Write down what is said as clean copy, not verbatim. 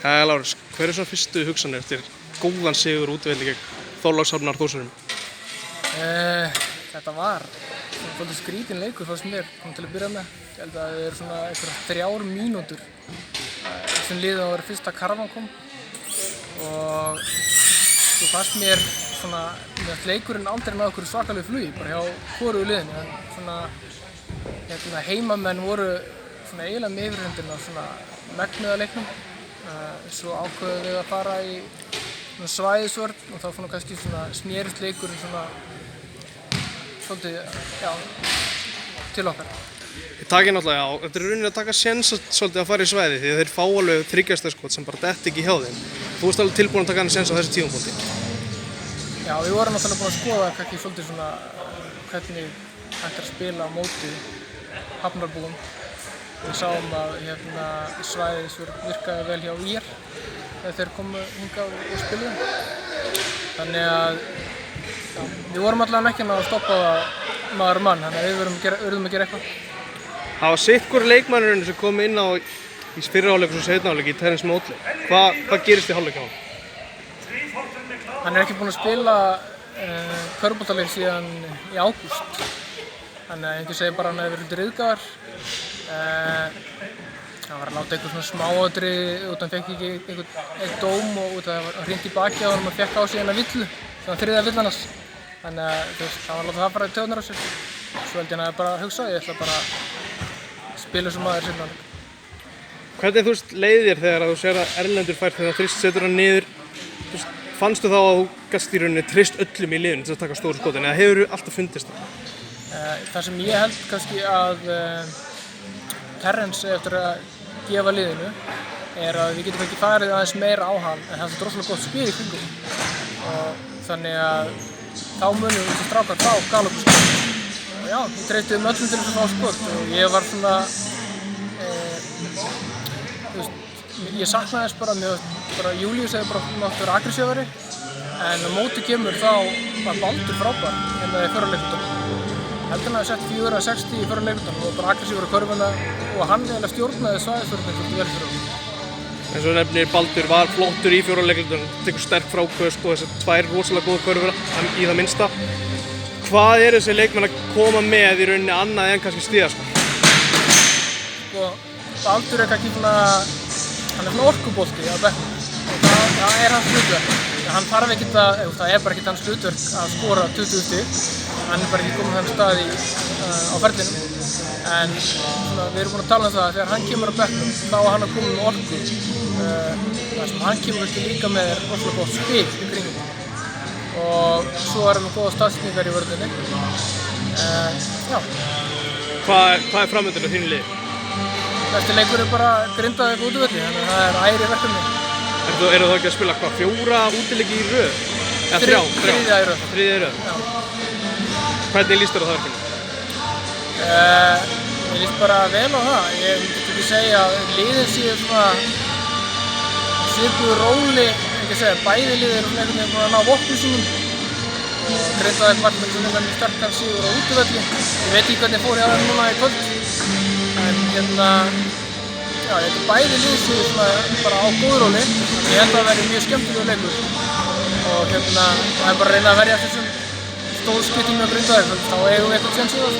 Lárus, hver svona fyrstu hugsanir eftir góðan sigur útivelli gegn Þorlákshafnar Þórsurum? Þetta var svolítið skrítin leikur fannst mér til að byrja með. Ég held að það svona einhverjar 3 mínútur sem liðið á að vera fyrsta karfan kom og svo fannst mér svona að leikurinn aldrei náði okkur svakalegu flugi bara hjá hvorugu liðinu en svona heimamenn voru svona eiginlega með yfirhöndina svona megnið af leiknum. Svo ákveðum við að fara í svæðisvörn og þá fann kannski svona snerist leikurinn svona svolítið, til okkar. Þið takið náttúrulega á, þetta er rauninni að taka séns svolítið að fara í svæði því að þeir fá alveg þriggjastaskot sem bara detti ekki hjá þeim. Þú varst alveg tilbúin að taka hann séns á þessu tímapunkti. Já, við vorum náttúrulega búin að skoða kannski svolítið svona hvernig hægt að spila á móti hafnarbúum. Við sáum að svæðisvörn virkaði vel hjá ÍR þegar þeir komu hingað og spiluðu. Þannig að við vorum allavega ekki að stoppa það maður mann, þannig að við verðum að gera eitthvað. Það var sitt hvor leikmannurinn sem kom inn á í fyrri hálfleik og seinni hálfleik í Terence Motley. Hvað gerist í hálfleik hjá hann? Hann er ekki búinn að spila körfuboltaleik síðan í ágúst. Þannig að einhver segir bara að hann hefði verið svolítið ryðgaður. Hann var að láta eitthvað svona smáatriði út af hann fekk ekki einn dóm og út af að hann hringt í baki á honum og fekk á sig eina villu, svona þriðja villan hans. Þannig að hann var að láta það fara í taugarnar á sér. Svo held ég hann að bara hugsa, ég ætla bara að spila sem maður seinna hálfleik. Hvernig leiðir þér þegar þú sér að Erlendur fær þegar þrist setur hann niður? Fannstu þá að þú gast í rauninni treyst öllum í liðinu til að taka stóru skotin eða hefur þú alltaf fundist það? Það sem ég held kannski að Terence eftir að gefa liðinu er að við getum ekki farið aðeins meira á hann en það er droslega gott spil í kringum og þannig að þá munum við strákar fá galopskot og já, við treystuðum öllum til þess að fá skot og ég var svona ég saknaði þess bara Júlíus hefði bara mátt vera aggressífari en á móti kemur þá var Baldur frábær í fyrra leiklutanum. Hann hafði sett 4 af 60 í fyrra leiklutanum og bara aggressífur á körfuna og hann eiginlega stjórnaði svæðisvörnina svolítið vel fyrir honum. En svo nefnir Baldur var flottur í fjóra leiklutanum, tekur sterk fráköst og þessar 2 rosalega góða körfur í það minnsta. Hvað þessi leikmenn að koma með í rauninni annað en kannski stígaskot? Baldur kannski hann er svona orkubolti á bekknum og það er hans hlutverk. Hann þarf ekkert það er bara ekkert hans hlutverk að skora 20 stig. Hann er bara ekki komið þann stað á ferlinum. En við erum búin að tala um það að þegar hann kemur á bekknum þá er hann að koma með orku. Það sem hann kemur ekki líka með er rosalega gott spil í kringum. Og svo erum við góða staðsetningar í vörninni. Hvað er framöndan á þínu liði? Næsti leikur er bara Grindavík útivelli, þannig að það er æri verkefni. Eru þá ekki að spila 4 útileiki í röð? Eða 3? Þriðja í röð. Þriðja í röð? Já. Hvernig líst þér á það verkefni? Mér líst bara vel á það. Ég myndi ekki segja að liðin séu svona svipuðu róli, ekki segja, bæði liðin eru einhvern veginn búin að ná vopnum sínum. Og Grindavík var með sterkan sigur á útivelli. Ég veit ekki hvernig fór hjá þeim núna í kvöld. En ég held að bæði lið séu bara á góðróli. Ég held að það verði mjög skemmtilegur leikur. Og það er bara að reyna að verja þessum stórskiptum með Grindavík, þá eigum við eitthvað séns í það.